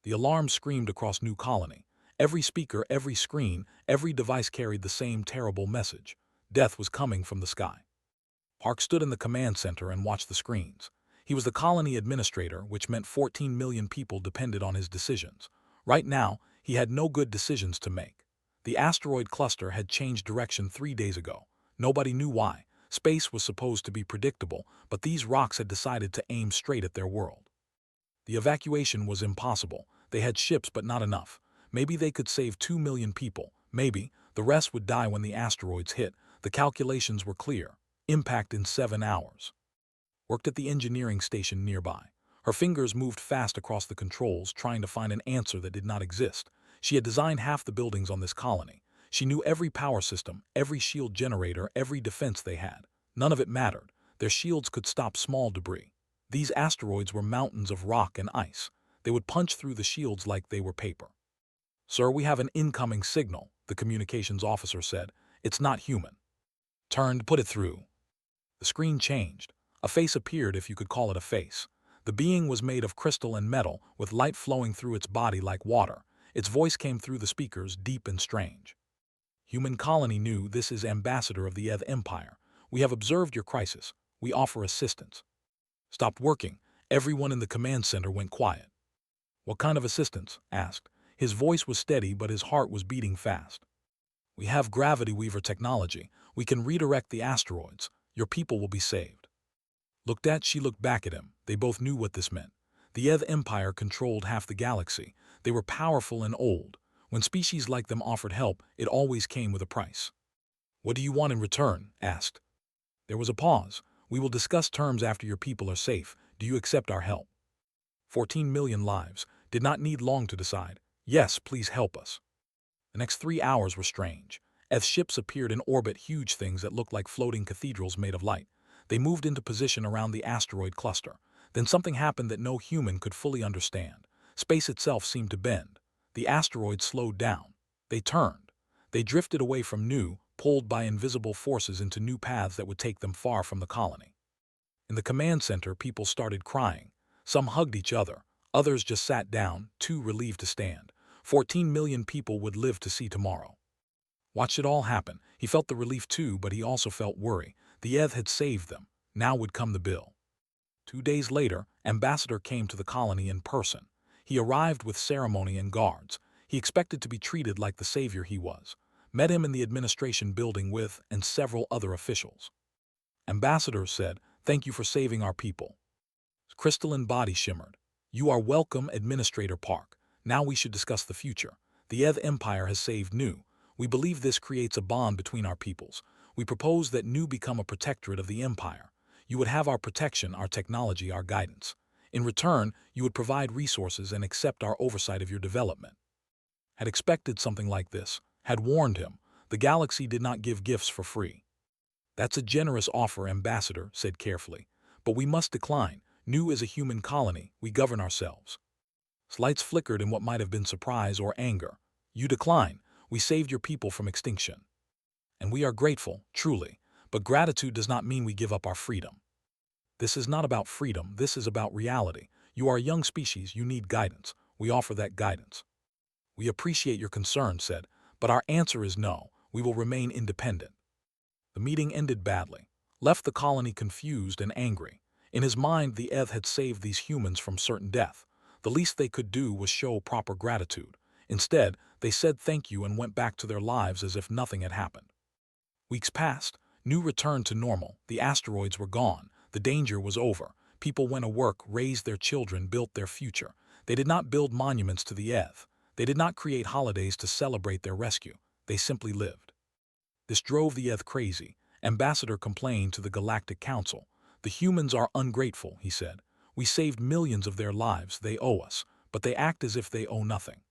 The alarm screamed across New Colony. Every speaker, every screen, every device carried the same terrible message. Death was coming from the sky. Park stood in the command center and watched the screens. He was the colony administrator, which meant 14 million people depended on his decisions. Right now, he had no good decisions to make. The asteroid cluster had changed direction 3 days ago. Nobody knew why. Space was supposed to be predictable, but these rocks had decided to aim straight at their world. The evacuation was impossible. They had ships, but not enough. Maybe they could save 2 million people. Maybe. The rest would die when the asteroids hit. The calculations were clear. Impact in 7 hours. Worked at the engineering station nearby. Her fingers moved fast across the controls, trying to find an answer that did not exist. She had designed half the buildings on this colony. She knew every power system, every shield generator, every defense they had. None of it mattered. Their shields could stop small debris. These asteroids were mountains of rock and ice. They would punch through the shields like they were paper. "Sir, we have an incoming signal," the communications officer said. "It's not human." "Turned, put it through." The screen changed. A face appeared, if you could call it a face. The being was made of crystal and metal, with light flowing through its body like water. Its voice came through the speakers, deep and strange. "Human colony new, this is ambassador of the Eth Empire. We have observed your crisis. We offer assistance." Stopped working. Everyone in the command center went quiet. "What kind of assistance?" asked. His voice was steady, but his heart was beating fast. "We have gravity weaver technology. We can redirect the asteroids. Your people will be saved." She looked back at him. They both knew what this meant. The Eth Empire controlled half the galaxy. They were powerful and old. When species like them offered help, it always came with a price. "What do you want in return?" asked. There was a pause. "We will discuss terms after your people are safe. Do you accept our help?" 14 million lives. Did not need long to decide. Yes, please help us. The next 3 hours were strange. As ships appeared in orbit, huge things that looked like floating cathedrals made of light. They moved into position around the asteroid cluster. Then something happened that no human could fully understand. Space itself seemed to bend. The asteroids slowed down. They turned. They drifted away from new, pulled by invisible forces into new paths that would take them far from the colony. In the command center, people started crying. Some hugged each other. Others just sat down, too relieved to stand. 14 million people would live to see tomorrow. Watched it all happen. He felt the relief too, but he also felt worry. The Eth had saved them. Now would come the bill. 2 days later, Ambassador came to the colony in person. He arrived with ceremony and guards. He expected to be treated like the savior he was. Met him in the administration building with and several other officials. Ambassador said, "Thank you for saving our people." His crystalline body shimmered. "You are welcome, Administrator Park. Now we should discuss the future. The Eth Empire has saved New. We believe this creates a bond between our peoples. We propose that New become a protectorate of the Empire. You would have our protection, our technology, our guidance. In return, you would provide resources and accept our oversight of your development." Had expected something like this. Had warned him. The galaxy did not give gifts for free. "That's a generous offer," Ambassador said carefully. "But we must decline. New is a human colony. We govern ourselves." Lights flickered in what might have been surprise or anger. "You decline. We saved your people from extinction. And we are grateful, truly. But gratitude does not mean we give up our freedom." "This is not about freedom. This is about reality. You are a young species. You need guidance. We offer that guidance." "We appreciate your concern," said, "but our answer is no. We will remain independent." The meeting ended badly. Left the colony confused and angry. In his mind, the Eth had saved these humans from certain death. The least they could do was show proper gratitude. Instead, they said thank you and went back to their lives as if nothing had happened. Weeks passed. New returned to normal. The asteroids were gone. The danger was over. People went to work, raised their children, built their future. They did not build monuments to the Eth. They did not create holidays to celebrate their rescue. They simply lived. This drove the Eth crazy. Ambassador complained to the Galactic Council. "The humans are ungrateful," he said. "We saved millions of their lives. They owe us, but they act as if they owe nothing."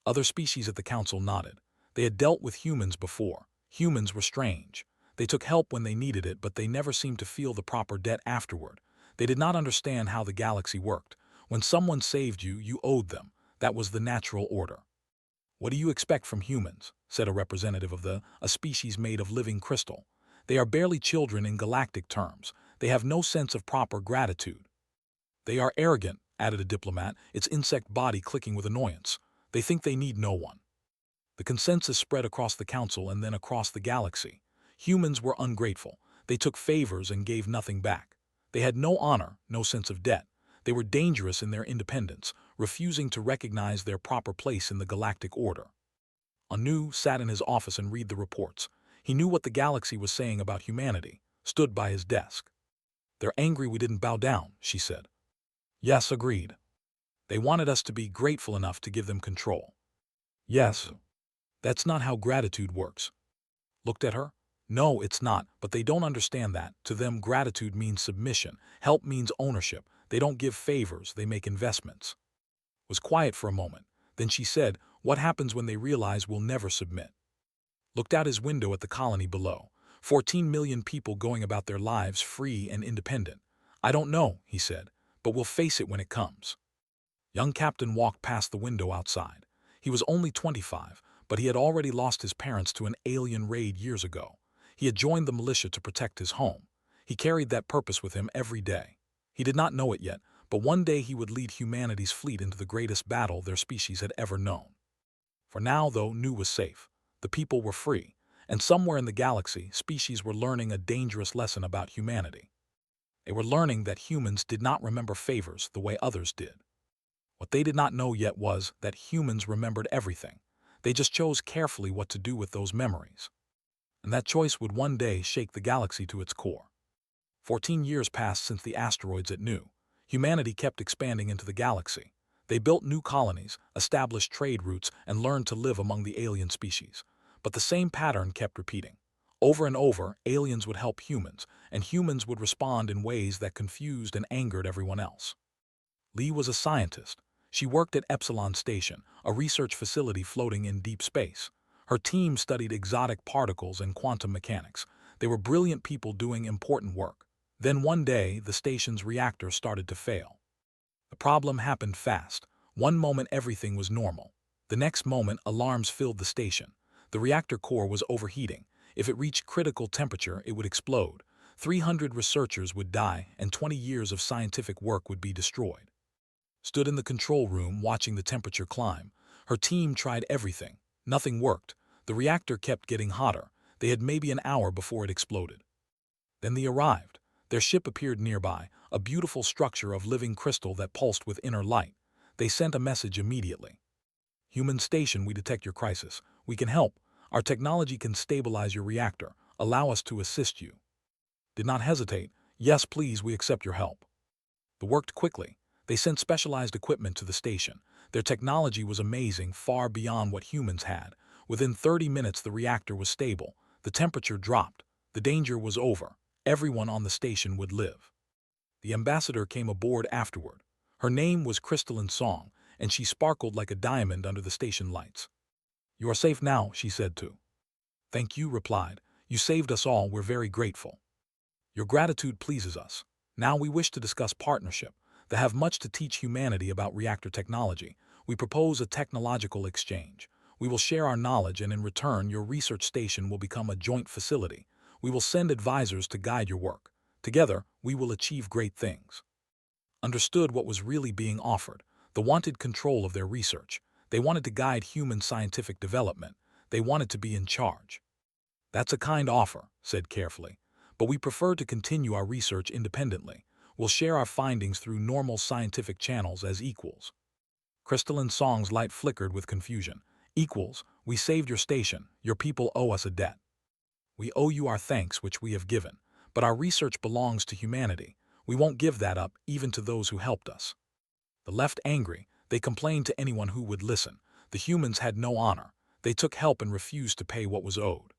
Other species at the council nodded. They had dealt with humans before. Humans were strange. They took help when they needed it, but they never seemed to feel the proper debt afterward. They did not understand how the galaxy worked. When someone saved you, you owed them. That was the natural order. "What do you expect from humans?" said a representative of a species made of living crystal. "They are barely children in galactic terms. They have no sense of proper gratitude." "They are arrogant," added a diplomat, its insect body clicking with annoyance. They think they need no one. The consensus spread across the council and then across the galaxy. Humans were ungrateful. They took favors and gave nothing back. They had no honor, no sense of debt. They were dangerous in their independence, refusing to recognize their proper place in the galactic order. Anu sat in his office and read the reports. He knew what the galaxy was saying about humanity, stood by his desk. They're angry we didn't bow down, she said. Yes, agreed. They wanted us to be grateful enough to give them control. Yes. That's not how gratitude works. Looked at her? No, it's not, but they don't understand that. To them, gratitude means submission. Help means ownership. They don't give favors, they make investments. Was quiet for a moment. Then she said, what happens when they realize we'll never submit? Looked out his window at the colony below. 14 million people going about their lives free and independent. I don't know, he said, but we'll face it when it comes. Young Captain walked past the window outside. He was only 25, but he had already lost his parents to an alien raid years ago. He had joined the militia to protect his home. He carried that purpose with him every day. He did not know it yet, but one day he would lead humanity's fleet into the greatest battle their species had ever known. For now, though, Nu was safe. The people were free, and somewhere in the galaxy, species were learning a dangerous lesson about humanity. They were learning that humans did not remember favors the way others did. What they did not know yet was that humans remembered everything. They just chose carefully what to do with those memories. And that choice would one day shake the galaxy to its core. 14 years passed since the asteroids at Nu. Humanity kept expanding into the galaxy. They built new colonies, established trade routes, and learned to live among the alien species. But the same pattern kept repeating. Over and over, aliens would help humans, and humans would respond in ways that confused and angered everyone else. Lee was a scientist. She worked at Epsilon Station, a research facility floating in deep space. Her team studied exotic particles and quantum mechanics. They were brilliant people doing important work. Then one day, the station's reactor started to fail. The problem happened fast. One moment everything was normal. The next moment alarms filled the station. The reactor core was overheating. If it reached critical temperature, it would explode. 300 researchers would die, and 20 years of scientific work would be destroyed. Stood in the control room watching the temperature climb. Her team tried everything. Nothing worked. The reactor kept getting hotter. They had maybe an hour before it exploded. Then they arrived. Their ship appeared nearby, a beautiful structure of living crystal that pulsed with inner light. They sent a message immediately. Human station, we detect your crisis. We can help. Our technology can stabilize your reactor. Allow us to assist you. Did not hesitate. Yes, please, we accept your help. They worked quickly. They sent specialized equipment to the station. Their technology was amazing, far beyond what humans had. Within 30 minutes, the reactor was stable. The temperature dropped. The danger was over. Everyone on the station would live. The ambassador came aboard afterward. Her name was Crystalline Song, and she sparkled like a diamond under the station lights. You are safe now, she said too. Thank you, replied. You saved us all, we're very grateful. Your gratitude pleases us. Now we wish to discuss partnership. They have much to teach humanity about reactor technology. We propose a technological exchange. We will share our knowledge, and in return, your research station will become a joint facility. We will send advisors to guide your work. Together, we will achieve great things. Understood what was really being offered. They wanted control of their research. They wanted to guide human scientific development. They wanted to be in charge. That's a kind offer, said carefully. But we prefer to continue our research independently. We'll share our findings through normal scientific channels as equals. Crystalline Song's light flickered with confusion. Equals, we saved your station. Your people owe us a debt. We owe you our thanks, which we have given. But our research belongs to humanity. We won't give that up, even to those who helped us. The left angry. They complained to anyone who would listen. The humans had no honor. They took help and refused to pay what was owed.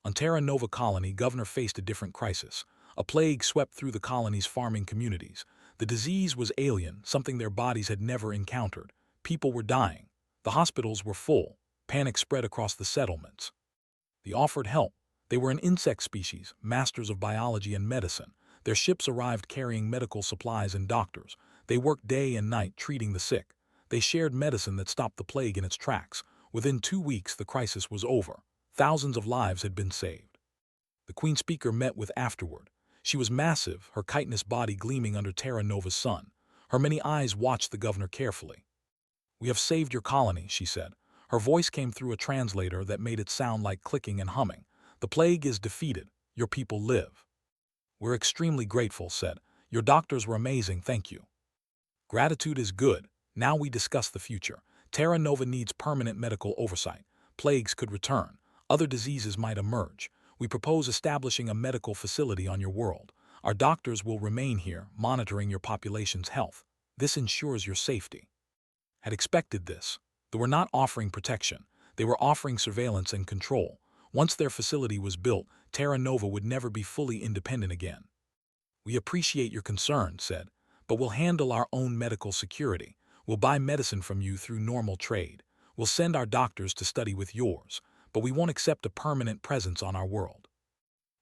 On Terra Nova Colony, Governor faced a different crisis. A plague swept through the colony's farming communities. The disease was alien, something their bodies had never encountered. People were dying. The hospitals were full. Panic spread across the settlements. They offered help. They were an insect species, masters of biology and medicine. Their ships arrived carrying medical supplies and doctors. They worked day and night treating the sick. They shared medicine that stopped the plague in its tracks. Within 2 weeks, the crisis was over. Thousands of lives had been saved. The Queen Speaker met with afterward. She was massive, her chitinous body gleaming under Terra Nova's sun. Her many eyes watched the governor carefully. "We have saved your colony," she said. Her voice came through a translator that made it sound like clicking and humming. "The plague is defeated. Your people live." "We're extremely grateful," said. "Your doctors were amazing, thank you." "Gratitude is good. Now we discuss the future. Terra Nova needs permanent medical oversight. Plagues could return. Other diseases might emerge. We propose establishing a medical facility on your world. Our doctors will remain here, monitoring your population's health. This ensures your safety." Had expected this. They were not offering protection. They were offering surveillance and control. Once their facility was built, Terra Nova would never be fully independent again. "We appreciate your concern," said, "but we'll handle our own medical security. We'll buy medicine from you through normal trade. We'll send our doctors to study with yours, but we won't accept a permanent presence on our world."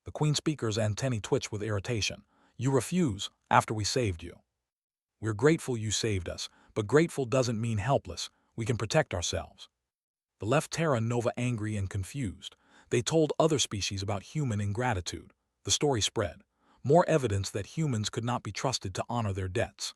The Queen Speaker's antennae twitched with irritation. "You refuse, after we saved you." "We're grateful you saved us, but grateful doesn't mean helpless. We can protect ourselves." The left Terra Nova angry and confused. They told other species about human ingratitude. The story spread. More evidence that humans could not be trusted to honor their debts.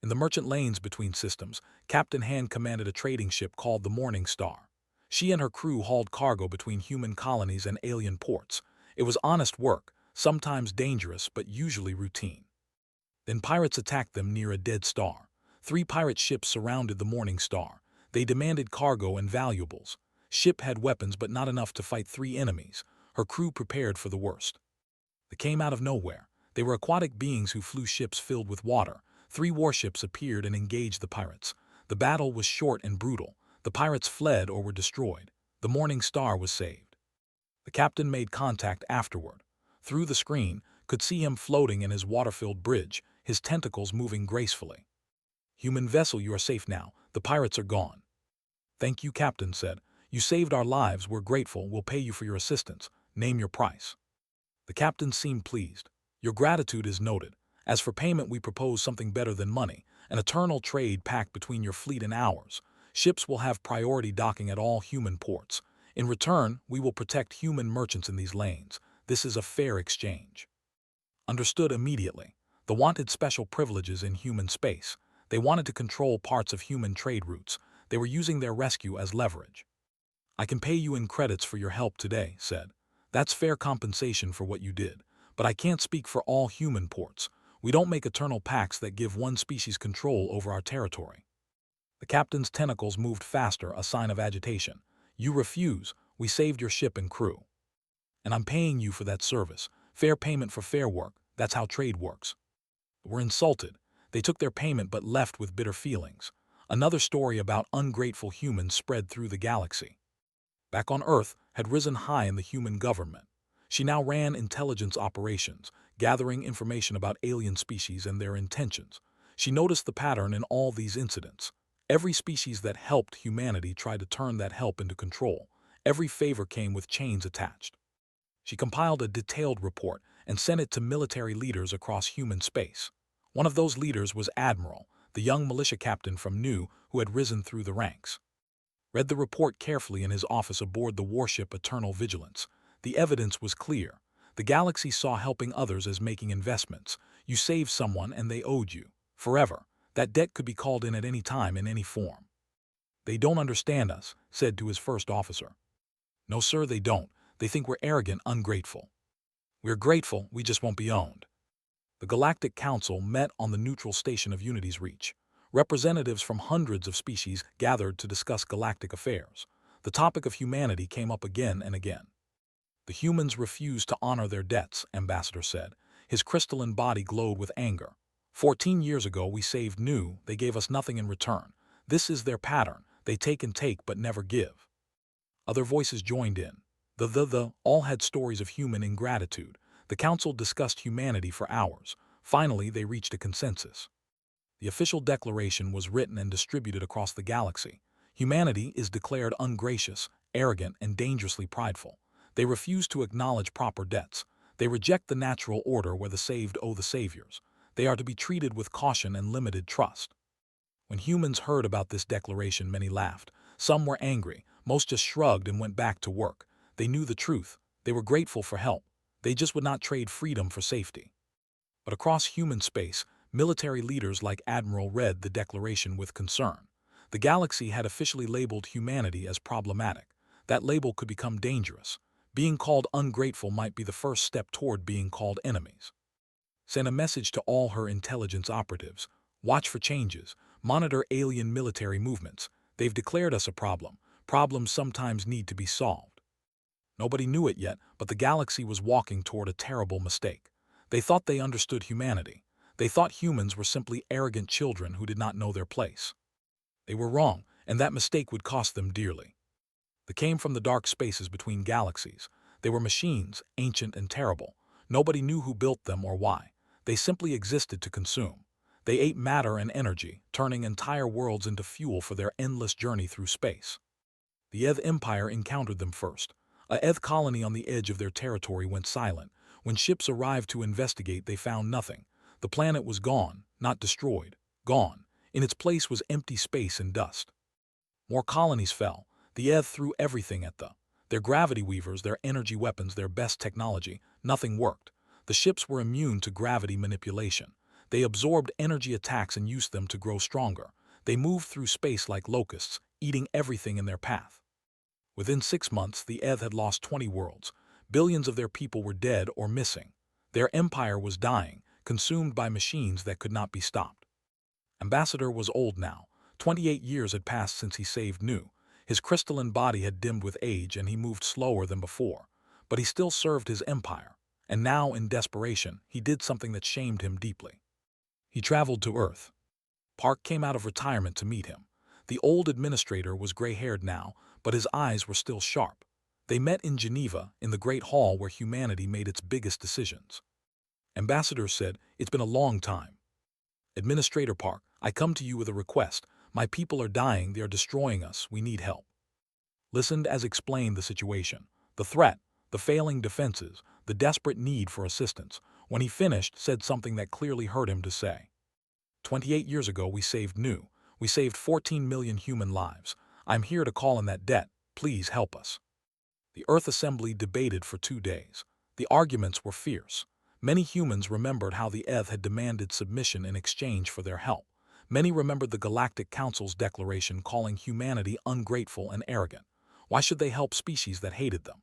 In the merchant lanes between systems, Captain Hand commanded a trading ship called the Morning Star. She and her crew hauled cargo between human colonies and alien ports. It was honest work, sometimes dangerous but usually routine. Then pirates attacked them near a dead star. 3 pirate ships surrounded the Morning Star. They demanded cargo and valuables. Ship had weapons but not enough to fight 3 enemies. Her crew prepared for the worst. They came out of nowhere. They were aquatic beings who flew ships filled with water. 3 warships appeared and engaged the pirates. The battle was short and brutal. The pirates fled or were destroyed. The Morning Star was saved. The captain made contact afterward. Through the screen, could see him floating in his water-filled bridge, his tentacles moving gracefully. "Human vessel, you are safe now. The pirates are gone." "Thank you," Captain said. "You saved our lives. We're grateful. We'll pay you for your assistance. Name your price." The captain seemed pleased. "Your gratitude is noted. As for payment, we propose something better than money, an eternal trade pact between your fleet and ours. Ships will have priority docking at all human ports. In return, we will protect human merchants in these lanes. This is a fair exchange." Understood immediately. The wanted special privileges in human space. They wanted to control parts of human trade routes. They were using their rescue as leverage. "I can pay you in credits for your help today," said. "That's fair compensation for what you did. But I can't speak for all human ports. We don't make eternal pacts that give one species control over our territory." The captain's tentacles moved faster, a sign of agitation. "You refuse. We saved your ship and crew. And I'm paying you for that service. Fair payment for fair work. That's how trade works." Were insulted. They took their payment but left with bitter feelings. Another story about ungrateful humans spread through the galaxy. Back on Earth had risen high in the human government. She now ran intelligence operations, gathering information about alien species and their intentions. She noticed the pattern in all these incidents. Every species that helped humanity tried to turn that help into control. Every favor came with chains attached. She compiled a detailed report and sent it to military leaders across human space. One of those leaders was Admiral, the young militia captain from New who had risen through the ranks. Read the report carefully in his office aboard the warship Eternal Vigilance. The evidence was clear. The galaxy saw helping others as making investments. You saved someone and they owed you. Forever. That debt could be called in at any time in any form. "They don't understand us," said to his first officer. "No, sir, they don't. They think we're arrogant, ungrateful. We're grateful, we just won't be owned." The Galactic Council met on the neutral station of Unity's Reach. Representatives from hundreds of species gathered to discuss galactic affairs. The topic of humanity came up again and again. "The humans refuse to honor their debts," Ambassador said. His crystalline body glowed with anger. 14 years ago we saved New, they gave us nothing in return. This is their pattern. They take and take but never give." Other voices joined in. All had stories of human ingratitude. The council discussed humanity for hours. Finally, they reached a consensus. The official declaration was written and distributed across the galaxy. Humanity is declared ungracious, arrogant, and dangerously prideful. They refuse to acknowledge proper debts. They reject the natural order where the saved owe the saviors. They are to be treated with caution and limited trust. When humans heard about this declaration, many laughed. Some were angry. Most just shrugged and went back to work. They knew the truth. They were grateful for help. They just would not trade freedom for safety. But across human space, Military leaders like Admiral read the declaration with concern. The galaxy had officially labeled humanity as problematic. That label could become dangerous. Being called ungrateful might be the first step toward being called enemies. Send a message to all her intelligence operatives. Watch for changes. Monitor alien military movements. They've declared us a problem. Problems sometimes need to be solved. Nobody knew it yet, but the galaxy was walking toward a terrible mistake. They thought they understood humanity. They thought humans were simply arrogant children who did not know their place. They were wrong, and that mistake would cost them dearly. They came from the dark spaces between galaxies. They were machines, ancient and terrible. Nobody knew who built them or why. They simply existed to consume. They ate matter and energy, turning entire worlds into fuel for their endless journey through space. The Eth Empire encountered them first. A Eth colony on the edge of their territory went silent. When ships arrived to investigate, they found nothing. The planet was gone, not destroyed. Gone. In its place was empty space and dust. More colonies fell. The Eth threw everything at their gravity weavers, their energy weapons, their best technology. Nothing worked. The ships were immune to gravity manipulation. They absorbed energy attacks and used them to grow stronger. They moved through space like locusts, eating everything in their path. Within 6 months, the Eth had lost 20 worlds. Billions of their people were dead or missing. Their empire was dying, consumed by machines that could not be stopped. Ambassador was old now. 28 years had passed since he saved Nu. His crystalline body had dimmed with age and he moved slower than before. But he still served his empire. And now, in desperation, he did something that shamed him deeply. He traveled to Earth. Park came out of retirement to meet him. The old administrator was gray-haired now, but his eyes were still sharp. They met in Geneva, in the great hall where humanity made its biggest decisions. Ambassador said, "It's been a long time. Administrator Park, I come to you with a request. My people are dying, they are destroying us, we need help." Listened as explained the situation, the threat, the failing defenses, the desperate need for assistance. When he finished, said something that clearly hurt him to say. 28 years ago we saved Nu. We saved 14 million human lives. I'm here to call in that debt. Please help us. The Earth Assembly debated for 2 days. The arguments were fierce. Many humans remembered how the Eth had demanded submission in exchange for their help. Many remembered the Galactic Council's declaration calling humanity ungrateful and arrogant. Why should they help species that hated them?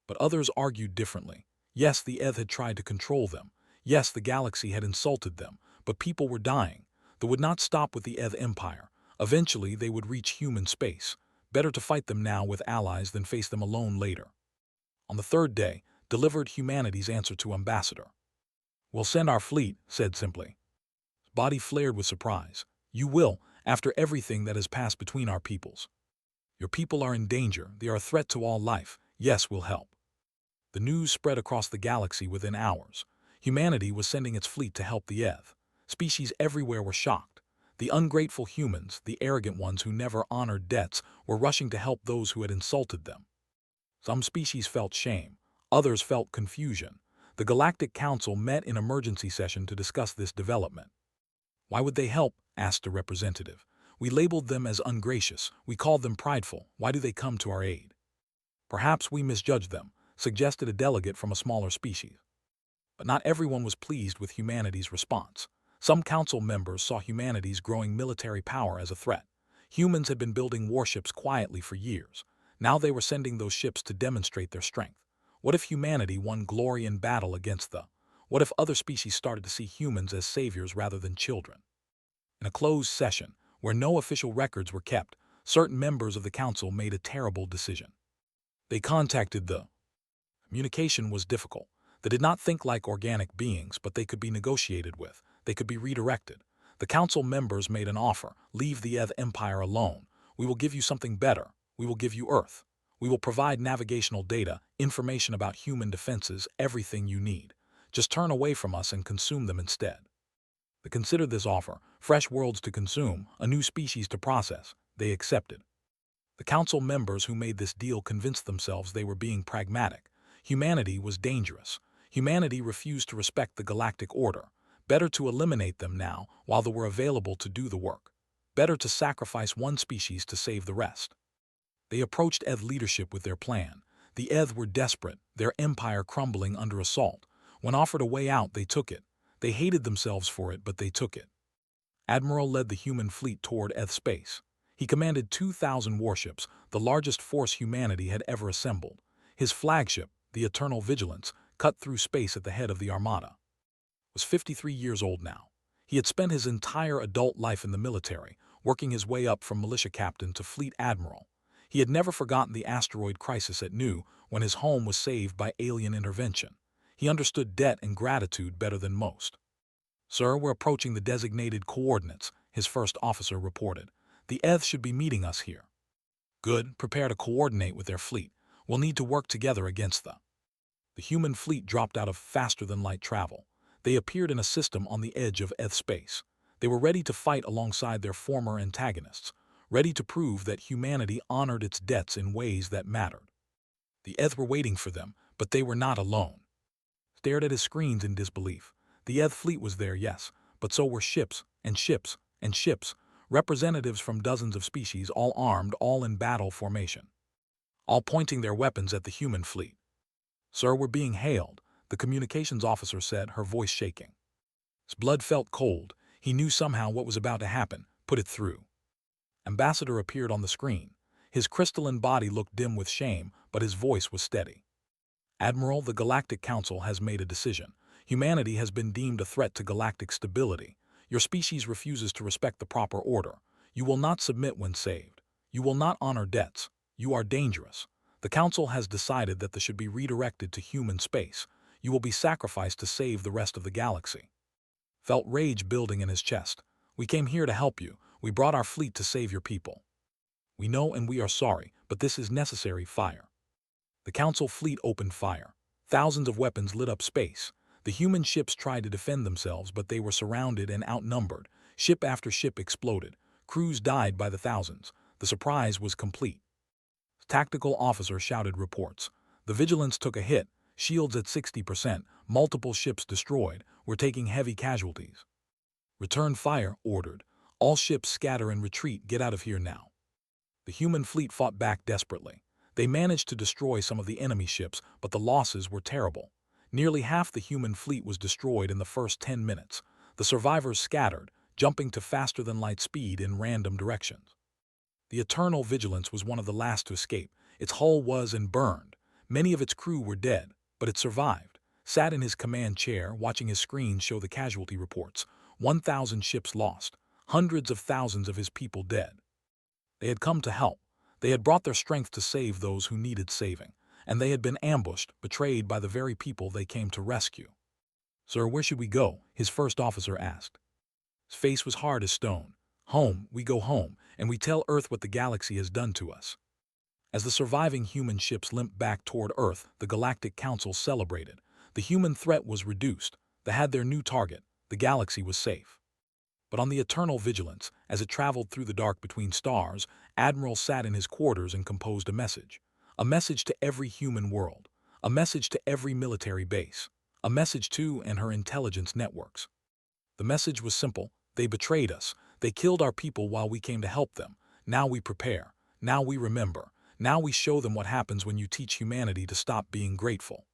But others argued differently. Yes, the Eth had tried to control them. Yes, the galaxy had insulted them, but people were dying. They would not stop with the Eth Empire. Eventually, they would reach human space. Better to fight them now with allies than face them alone later. On the 3rd day, delivered humanity's answer to Ambassador. "We'll send our fleet," said simply. His body flared with surprise. "You will, after everything that has passed between our peoples. Your people are in danger. They are a threat to all life. Yes, we'll help." The news spread across the galaxy within hours. Humanity was sending its fleet to help the Eth. Species everywhere were shocked. The ungrateful humans, the arrogant ones who never honored debts, were rushing to help those who had insulted them. Some species felt shame. Others felt confusion. The Galactic Council met in emergency session to discuss this development. "Why would they help?" asked a representative. "We labeled them as ungracious. We called them prideful. Why do they come to our aid?" "Perhaps we misjudged them," suggested a delegate from a smaller species. But not everyone was pleased with humanity's response. Some council members saw humanity's growing military power as a threat. Humans had been building warships quietly for years. Now they were sending those ships to demonstrate their strength. What if humanity won glory in battle against the? What if other species started to see humans as saviors rather than children? In a closed session, where no official records were kept, certain members of the council made a terrible decision. They contacted the. Communication was difficult. They did not think like organic beings, but they could be negotiated with. They could be redirected. The council members made an offer. "Leave the Eth Empire alone. We will give you something better. We will give you Earth. We will provide navigational data, information about human defenses, everything you need. Just turn away from us and consume them instead." They considered this offer. Fresh worlds to consume, a new species to process. They accepted. The council members who made this deal convinced themselves they were being pragmatic. Humanity was dangerous. Humanity refused to respect the galactic order. Better to eliminate them now, while they were available to do the work. Better to sacrifice one species to save the rest. They approached Eth leadership with their plan. The Eth were desperate, their empire crumbling under assault. When offered a way out, they took it. They hated themselves for it, but they took it. Admiral led the human fleet toward Eth space. He commanded 2,000 warships, the largest force humanity had ever assembled. His flagship, the Eternal Vigilance, cut through space at the head of the armada. Was 53 years old now. He had spent his entire adult life in the military, working his way up from militia captain to fleet admiral. He had never forgotten the asteroid crisis at Nu, when his home was saved by alien intervention. He understood debt and gratitude better than most. "Sir, we're approaching the designated coordinates," his first officer reported. "The Eth should be meeting us here." "Good. Prepare to coordinate with their fleet. We'll need to work together against them." The human fleet dropped out of faster-than-light travel. They appeared in a system on the edge of Eth space. They were ready to fight alongside their former antagonists, ready to prove that humanity honored its debts in ways that mattered. The Eth were waiting for them, but they were not alone. Stared at his screens in disbelief. The Eth fleet was there, yes, but so were ships, and ships, and ships, representatives from dozens of species, all armed, all in battle formation, all pointing their weapons at the human fleet. "Sir, we're being hailed," the communications officer said, her voice shaking. His blood felt cold. He knew somehow what was about to happen. Put it through. Ambassador appeared on the screen. His crystalline body looked dim with shame, but his voice was steady. "Admiral, the Galactic Council has made a decision. Humanity has been deemed a threat to galactic stability. Your species refuses to respect the proper order. You will not submit when saved. You will not honor debts. You are dangerous. The Council has decided that they should be redirected to human space. You will be sacrificed to save the rest of the galaxy." Felt rage building in his chest. "We came here to help you. We brought our fleet to save your people. We know and we are sorry, but this is necessary. Fire." The Council fleet opened fire. Thousands of weapons lit up space. The human ships tried to defend themselves, but they were surrounded and outnumbered. Ship after ship exploded. Crews died by the thousands. The surprise was complete. Tactical officer shouted reports. "The Vigilance took a hit. Shields at 60%. Multiple ships destroyed. We're taking heavy casualties." "Return fire," ordered. "All ships scatter and retreat. Get out of here now." The human fleet fought back desperately. They managed to destroy some of the enemy ships, but the losses were terrible. Nearly half the human fleet was destroyed in the first 10 minutes. The survivors scattered, jumping to faster-than-light speed in random directions. The Eternal Vigilance was one of the last to escape. Its hull was and burned. Many of its crew were dead, but it survived. Sat in his command chair, watching his screen show the casualty reports. 1,000 ships lost. Hundreds of thousands of his people dead. They had come to help. They had brought their strength to save those who needed saving. And they had been ambushed, betrayed by the very people they came to rescue. "Sir, where should we go?" his first officer asked. His face was hard as stone. "Home. We go home, and we tell Earth what the galaxy has done to us." As the surviving human ships limped back toward Earth, the Galactic Council celebrated. The human threat was reduced. They had their new target. The galaxy was safe. But on the Eternal Vigilance, as it traveled through the dark between stars, Admiral sat in his quarters and composed a message. A message to every human world. A message to every military base. A message to and her intelligence networks. The message was simple. They betrayed us. They killed our people while we came to help them. Now we prepare. Now we remember. Now we show them what happens when you teach humanity to stop being grateful.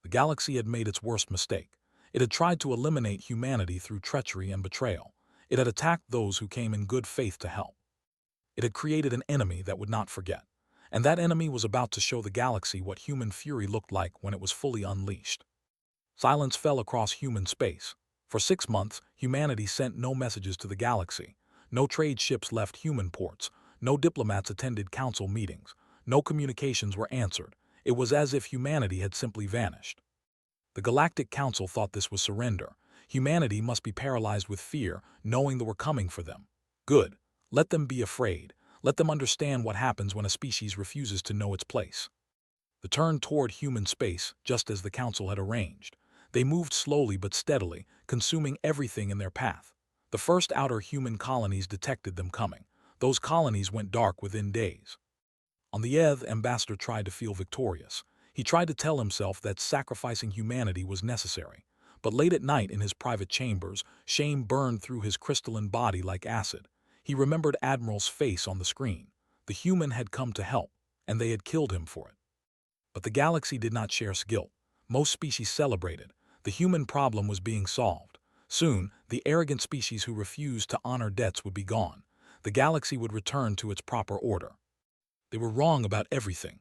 The galaxy had made its worst mistake. It had tried to eliminate humanity through treachery and betrayal. It had attacked those who came in good faith to help. It had created an enemy that would not forget. And that enemy was about to show the galaxy what human fury looked like when it was fully unleashed. Silence fell across human space. For 6 months, humanity sent no messages to the galaxy. No trade ships left human ports. No diplomats attended council meetings. No communications were answered. It was as if humanity had simply vanished. The Galactic Council thought this was surrender. Humanity must be paralyzed with fear, knowing they were coming for them. Good. Let them be afraid. Let them understand what happens when a species refuses to know its place. They turned toward human space, just as the Council had arranged. They moved slowly but steadily, consuming everything in their path. The first outer human colonies detected them coming. Those colonies went dark within days. On the Eth, Ambassador tried to feel victorious. He tried to tell himself that sacrificing humanity was necessary. But late at night in his private chambers, shame burned through his crystalline body like acid. He remembered Admiral's face on the screen. The human had come to help, and they had killed him for it. But the galaxy did not share guilt. Most species celebrated. The human problem was being solved. Soon, the arrogant species who refused to honor debts would be gone. The galaxy would return to its proper order. They were wrong about everything.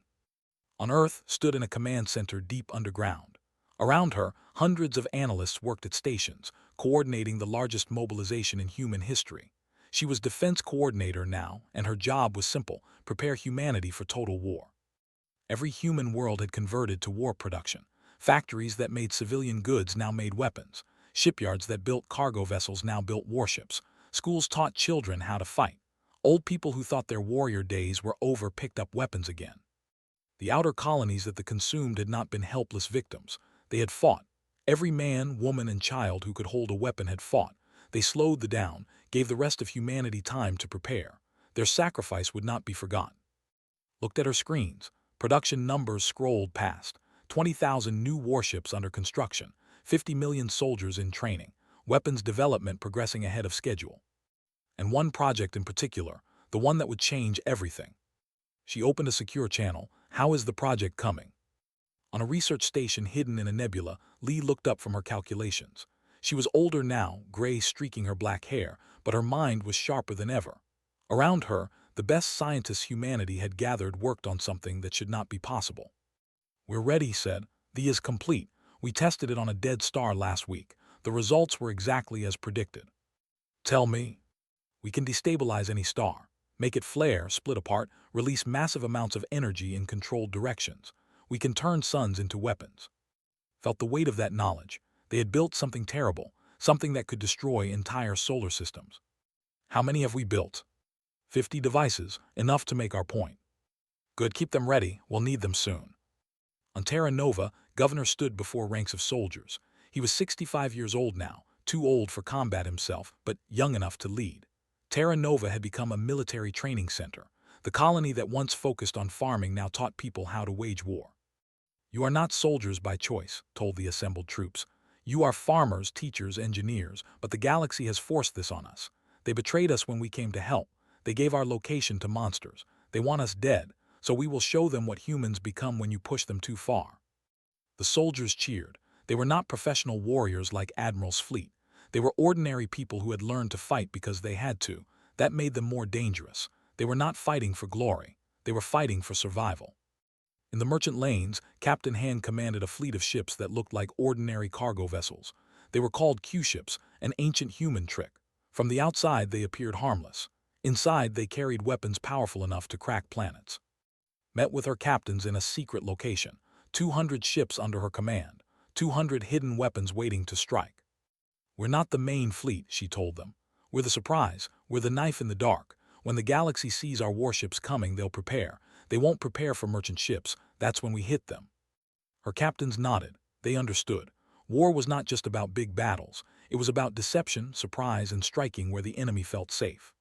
On Earth stood in a command center deep underground. Around her, hundreds of analysts worked at stations, coordinating the largest mobilization in human history. She was defense coordinator now, and her job was simple: prepare humanity for total war. Every human world had converted to war production. Factories that made civilian goods now made weapons. Shipyards that built cargo vessels now built warships. Schools taught children how to fight. Old people who thought their warrior days were over picked up weapons again. The outer colonies that the consumed had not been helpless victims. They had fought. Every man, woman, and child who could hold a weapon had fought. They slowed the down, gave the rest of humanity time to prepare. Their sacrifice would not be forgotten. Looked at her screens. Production numbers scrolled past. 20,000 new warships under construction. 50 million soldiers in training. Weapons development progressing ahead of schedule. And one project in particular, the one that would change everything. She opened a secure channel. How is the project coming? On a research station hidden in a nebula, Lee looked up from her calculations. She was older now, gray streaking her black hair, but her mind was sharper than ever. Around her, the best scientists humanity had gathered worked on something that should not be possible. "We're ready," said. "The is complete. We tested it on a dead star last week. The results were exactly as predicted." "Tell me." "We can destabilize any star, make it flare, split apart, release massive amounts of energy in controlled directions. We can turn suns into weapons." Felt the weight of that knowledge. They had built something terrible, something that could destroy entire solar systems. "How many have we built?" 50 devices, enough to make our point." "Good, keep them ready. We'll need them soon." On Terra Nova, Governor stood before ranks of soldiers. He was 65 years old now, too old for combat himself, but young enough to lead. Terra Nova had become a military training center. The colony that once focused on farming now taught people how to wage war. "You are not soldiers by choice," told the assembled troops. "You are farmers, teachers, engineers, but the galaxy has forced this on us. They betrayed us when we came to help. They gave our location to monsters. They want us dead, so we will show them what humans become when you push them too far." The soldiers cheered. They were not professional warriors like Admiral's fleet. They were ordinary people who had learned to fight because they had to. That made them more dangerous. They were not fighting for glory. They were fighting for survival. In the merchant lanes, Captain Hand commanded a fleet of ships that looked like ordinary cargo vessels. They were called Q-ships, an ancient human trick. From the outside, they appeared harmless. Inside, they carried weapons powerful enough to crack planets. Met with her captains in a secret location. 200 ships under her command. 200 hidden weapons waiting to strike. "We're not the main fleet," she told them. "We're the surprise. We're the knife in the dark. When the galaxy sees our warships coming, they'll prepare. They won't prepare for merchant ships. That's when we hit them." Her captains nodded. They understood. War was not just about big battles. It was about deception, surprise, and striking where the enemy felt safe.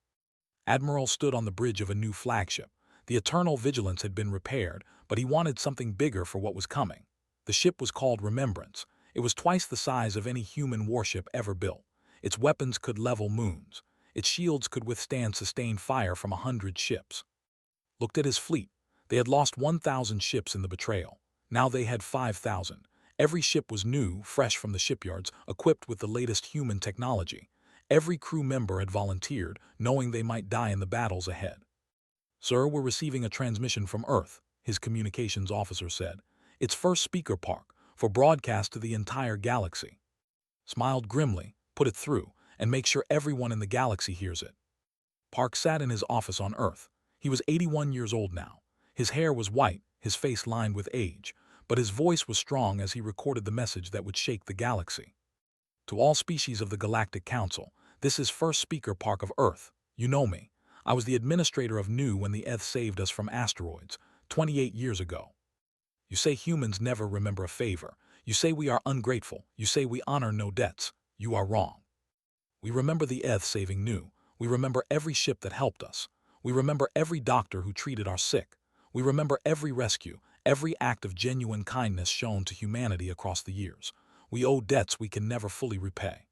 Admiral stood on the bridge of a new flagship. The Eternal Vigilance had been repaired, but he wanted something bigger for what was coming. The ship was called Remembrance. It was twice the size of any human warship ever built. Its weapons could level moons. Its shields could withstand sustained fire from 100 ships. Looked at his fleet. They had lost 1,000 ships in the betrayal. Now they had 5,000. Every ship was new, fresh from the shipyards, equipped with the latest human technology. Every crew member had volunteered, knowing they might die in the battles ahead. "Sir, we're receiving a transmission from Earth," his communications officer said. "It's first speaker park, for broadcast to the entire galaxy." Smiled grimly, "Put it through, and make sure everyone in the galaxy hears it." Park sat in his office on Earth. He was 81 years old now. His hair was white, his face lined with age, but his voice was strong as he recorded the message that would shake the galaxy. "To all species of the Galactic Council, this is First Speaker Park of Earth. You know me. I was the administrator of Nu when the Eth saved us from asteroids, 28 years ago. You say humans never remember a favor. You say we are ungrateful. You say we honor no debts. You are wrong. We remember the Eth saving Nu. We remember every ship that helped us. We remember every doctor who treated our sick. We remember every rescue, every act of genuine kindness shown to humanity across the years. We owe debts we can never fully repay.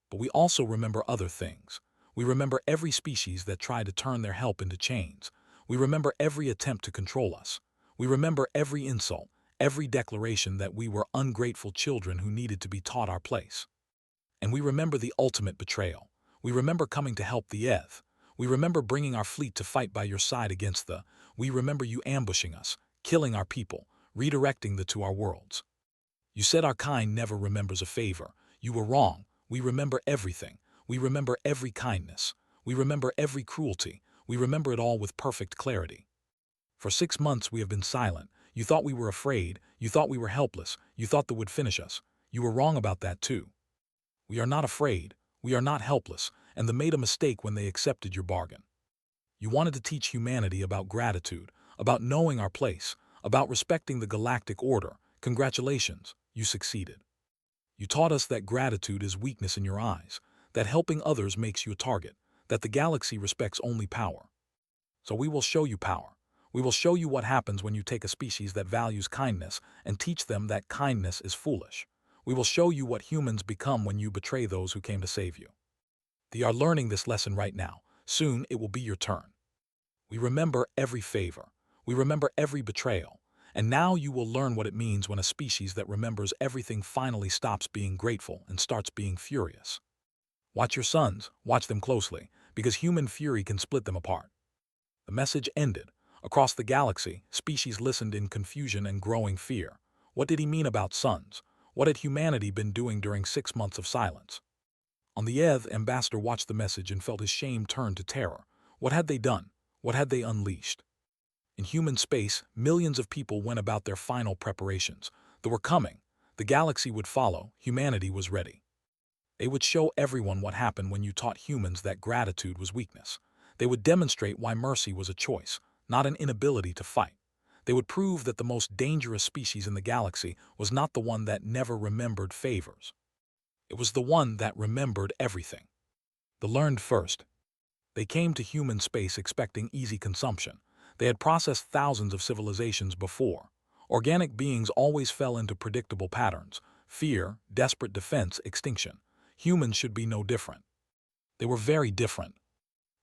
But we also remember other things. We remember every species that tried to turn their help into chains. We remember every attempt to control us. We remember every insult, every declaration that we were ungrateful children who needed to be taught our place. And we remember the ultimate betrayal. We remember coming to help the Eth. We remember bringing our fleet to fight by your side against the. We remember you ambushing us, killing our people, redirecting the to our worlds. You said our kind never remembers a favor. You were wrong. We remember everything. We remember every kindness. We remember every cruelty. We remember it all with perfect clarity. For 6 months we have been silent. You thought we were afraid. You thought we were helpless. You thought that would finish us. You were wrong about that too. We are not afraid. We are not helpless, and they made a mistake when they accepted your bargain. You wanted to teach humanity about gratitude, about knowing our place, about respecting the galactic order. Congratulations, you succeeded. You taught us that gratitude is weakness in your eyes, that helping others makes you a target, that the galaxy respects only power. So we will show you power. We will show you what happens when you take a species that values kindness and teach them that kindness is foolish. We will show you what humans become when you betray those who came to save you. They are learning this lesson right now. Soon it will be your turn. We remember every favor. We remember every betrayal. And now you will learn what it means when a species that remembers everything finally stops being grateful and starts being furious. Watch your sons, watch them closely, because human fury can split them apart. The message ended. Across the galaxy, species listened in confusion and growing fear. What did he mean about sons? What had humanity been doing during 6 months of silence? On the Eth, Ambassador watched the message and felt his shame turn to terror. What had they done? What had they unleashed? In human space, millions of people went about their final preparations. They were coming. The galaxy would follow. Humanity was ready. They would show everyone what happened when you taught humans that gratitude was weakness. They would demonstrate why mercy was a choice, not an inability to fight. They would prove that the most dangerous species in the galaxy was not the one that never remembered favors. It was the one that remembered everything. They learned first. They came to human space expecting easy consumption. They had processed thousands of civilizations before. Organic beings always fell into predictable patterns: fear, desperate defense, extinction. Humans should be no different. They were very different.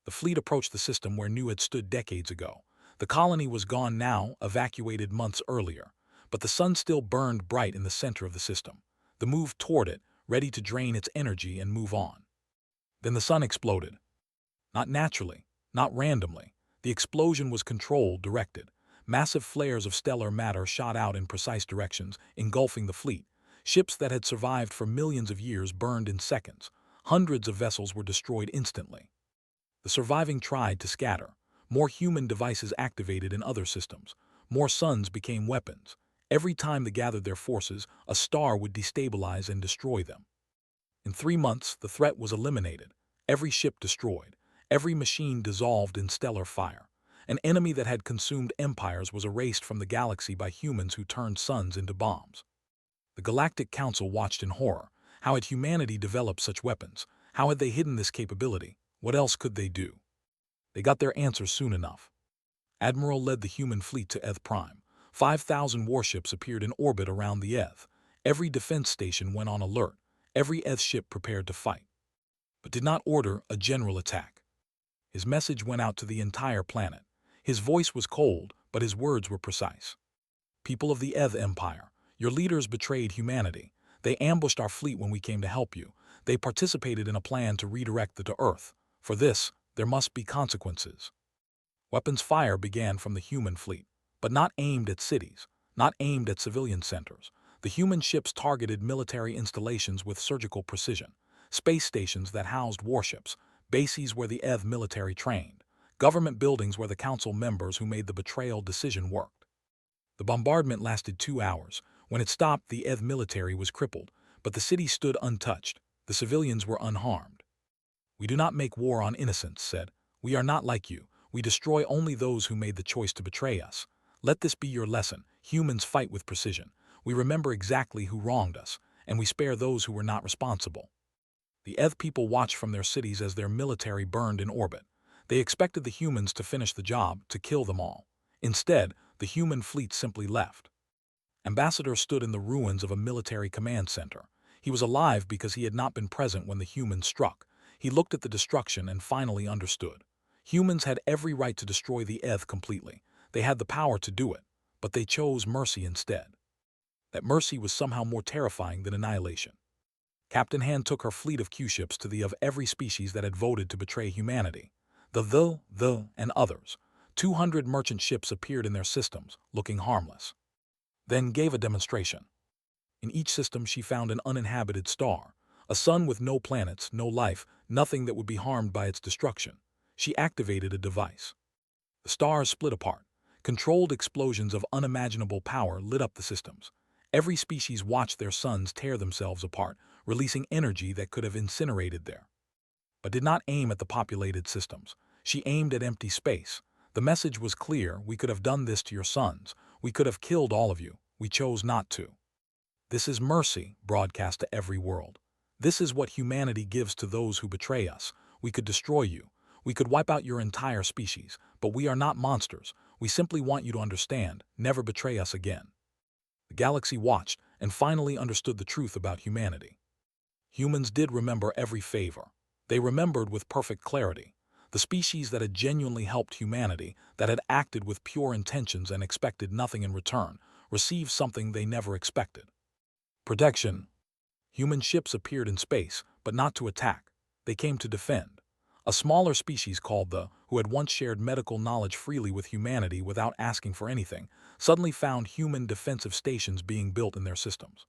The fleet approached the system where New had stood decades ago. The colony was gone now, evacuated months earlier, but the sun still burned bright in the center of the system. The move toward it, ready to drain its energy and move on. Then the sun exploded. Not naturally, not randomly. The explosion was controlled, directed. Massive flares of stellar matter shot out in precise directions, engulfing the fleet. Ships that had survived for millions of years burned in seconds. Hundreds of vessels were destroyed instantly. The surviving tried to scatter. More human devices activated in other systems. More suns became weapons. Every time they gathered their forces, a star would destabilize and destroy them. In 3 months, the threat was eliminated. Every ship destroyed. Every machine dissolved in stellar fire. An enemy that had consumed empires was erased from the galaxy by humans who turned suns into bombs. The Galactic Council watched in horror. How had humanity developed such weapons? How had they hidden this capability? What else could they do? They got their answer soon enough. Admiral led the human fleet to Eth Prime. 5,000 warships appeared in orbit around the Eth. Every defense station went on alert. Every Eth ship prepared to fight, but did not order a general attack. His message went out to the entire planet. His voice was cold, but his words were precise. People of the Eth Empire, your leaders betrayed humanity. They ambushed our fleet when we came to help you. They participated in a plan to redirect the to Earth. For this, there must be consequences. Weapons fire began from the human fleet, but not aimed at cities, not aimed at civilian centers. The human ships targeted military installations with surgical precision, space stations that housed warships, bases where the Eth military trained, government buildings where the council members who made the betrayal decision worked. The bombardment lasted 2 hours. When it stopped, the Eth military was crippled, but the city stood untouched. The civilians were unharmed. We do not make war on innocents, said. We are not like you. We destroy only those who made the choice to betray us. Let this be your lesson. Humans fight with precision. We remember exactly who wronged us, and we spare those who were not responsible. The Eth people watched from their cities as their military burned in orbit. They expected the humans to finish the job, to kill them all. Instead, the human fleet simply left. Ambassador stood in the ruins of a military command center. He was alive because he had not been present when the humans struck. He looked at the destruction and finally understood. Humans had every right to destroy the Eth completely. They had the power to do it, but they chose mercy instead. That mercy was somehow more terrifying than annihilation. Captain Han took her fleet of Q-ships to the of every species that had voted to betray humanity. The, and others. 200 merchant ships appeared in their systems, looking harmless. Then gave a demonstration. In each system she found an uninhabited star, a sun with no planets, no life, nothing that would be harmed by its destruction. She activated a device. The stars split apart. Controlled explosions of unimaginable power lit up the systems. Every species watched their suns tear themselves apart, releasing energy that could have incinerated there. But did not aim at the populated systems. She aimed at empty space. The message was clear: we could have done this to your sons. We could have killed all of you. We chose not to. This is mercy, broadcast to every world. This is what humanity gives to those who betray us. We could destroy you. We could wipe out your entire species, but we are not monsters. We simply want you to understand, never betray us again. The galaxy watched and finally understood the truth about humanity. Humans did remember every favor. They remembered with perfect clarity. The species that had genuinely helped humanity, that had acted with pure intentions and expected nothing in return, received something they never expected. Protection. Human ships appeared in space, but not to attack. They came to defend. A smaller species called the, who had once shared medical knowledge freely with humanity without asking for anything, suddenly found human defensive stations being built in their systems.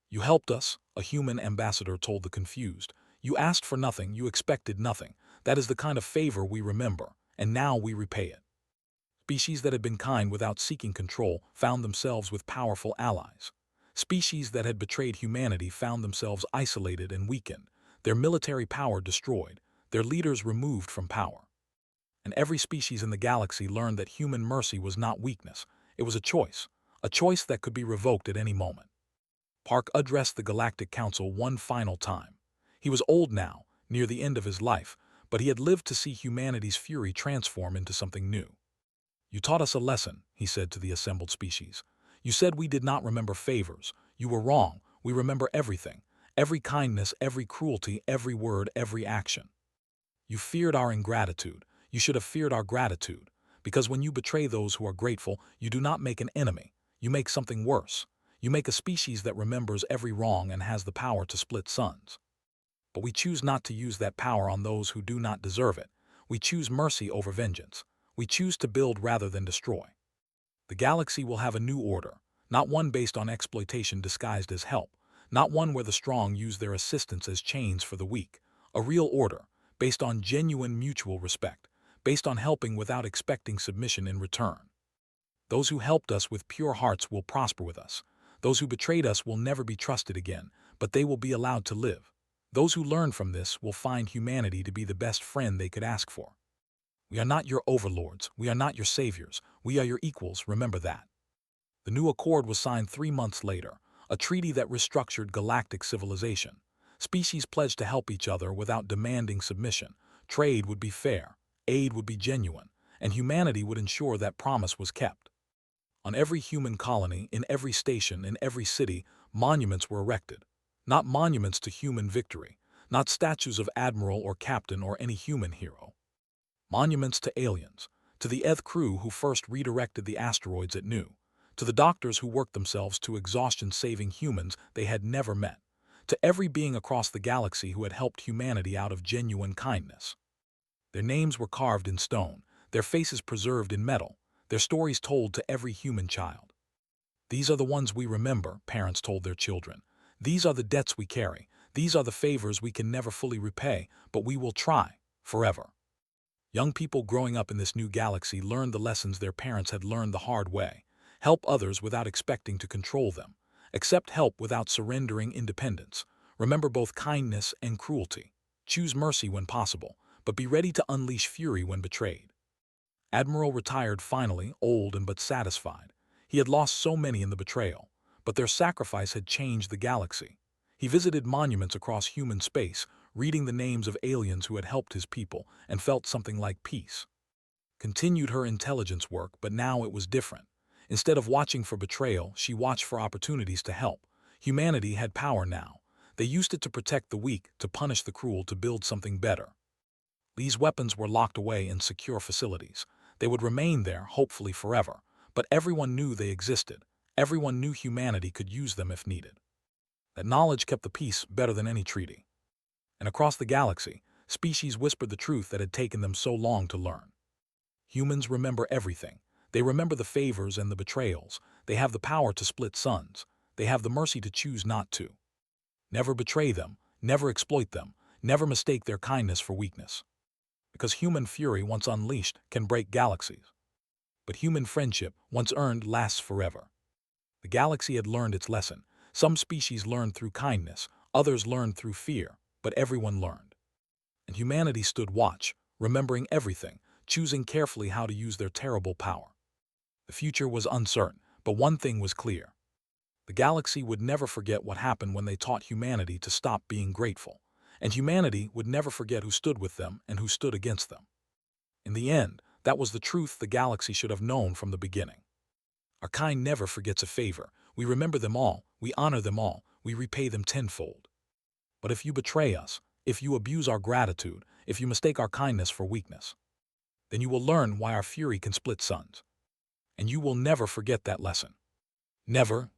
You helped us, a human ambassador told the confused. You asked for nothing, you expected nothing. That is the kind of favor we remember, and now we repay it. Species that had been kind without seeking control found themselves with powerful allies. Species that had betrayed humanity found themselves isolated and weakened, their military power destroyed, their leaders removed from power. And every species in the galaxy learned that human mercy was not weakness. It was a choice that could be revoked at any moment. Park addressed the Galactic Council one final time. He was old now, near the end of his life, but he had lived to see humanity's fury transform into something new. You taught us a lesson, he said to the assembled species. You said we did not remember favors. You were wrong. We remember everything. Every kindness, every cruelty, every word, every action. You feared our ingratitude. You should have feared our gratitude. Because when you betray those who are grateful, you do not make an enemy. You make something worse. You make a species that remembers every wrong and has the power to split suns. But we choose not to use that power on those who do not deserve it. We choose mercy over vengeance. We choose to build rather than destroy. The galaxy will have a new order, not one based on exploitation disguised as help, not one where the strong use their assistance as chains for the weak. A real order, based on genuine mutual respect, based on helping without expecting submission in return. Those who helped us with pure hearts will prosper with us. Those who betrayed us will never be trusted again, but they will be allowed to live. Those who learn from this will find humanity to be the best friend they could ask for. We are not your overlords. We are not your saviors. We are your equals, remember that. The new accord was signed 3 months later, a treaty that restructured galactic civilization. Species pledged to help each other without demanding submission. Trade would be fair, aid would be genuine, and humanity would ensure that promise was kept. On every human colony, in every station, in every city, monuments were erected. Not monuments to human victory, not statues of admiral or captain or any human hero. Monuments to aliens, to the ETH crew who first redirected the asteroids at Nu, to the doctors who worked themselves to exhaustion saving humans they had never met, to every being across the galaxy who had helped humanity out of genuine kindness. Their names were carved in stone, their faces preserved in metal, their stories told to every human child. These are the ones we remember, parents told their children. These are the debts we carry. These are the favors we can never fully repay, but we will try, forever. Young people growing up in this new galaxy learned the lessons their parents had learned the hard way. Help others without expecting to control them. Accept help without surrendering independence. Remember both kindness and cruelty. Choose mercy when possible, but be ready to unleash fury when betrayed. Admiral retired finally, old and but satisfied. He had lost so many in the betrayal, but their sacrifice had changed the galaxy. He visited monuments across human space, reading the names of aliens who had helped his people, and felt something like peace. Continued her intelligence work, but now it was different. Instead of watching for betrayal, she watched for opportunities to help. Humanity had power now. They used it to protect the weak, to punish the cruel, to build something better. These weapons were locked away in secure facilities. They would remain there, hopefully forever, but everyone knew they existed. Everyone knew humanity could use them if needed. That knowledge kept the peace better than any treaty. And across the galaxy, species whispered the truth that had taken them so long to learn. Humans remember everything. They remember the favors and the betrayals. They have the power to split suns. They have the mercy to choose not to. Never betray them, never exploit them, never mistake their kindness for weakness. Because human fury, once unleashed, can break galaxies. But human friendship, once earned, lasts forever. The galaxy had learned its lesson. Some species learned through kindness, others learned through fear, but everyone learned. And humanity stood watch, remembering everything, choosing carefully how to use their terrible power. The future was uncertain, but one thing was clear. The galaxy would never forget what happened when they taught humanity to stop being grateful, and humanity would never forget who stood with them and who stood against them. In the end, that was the truth the galaxy should have known from the beginning. Our kind never forgets a favor. We remember them all, we honor them all, we repay them tenfold. But if you betray us, if you abuse our gratitude, if you mistake our kindness for weakness, then you will learn why our fury can split suns. And you will never forget that lesson. Never,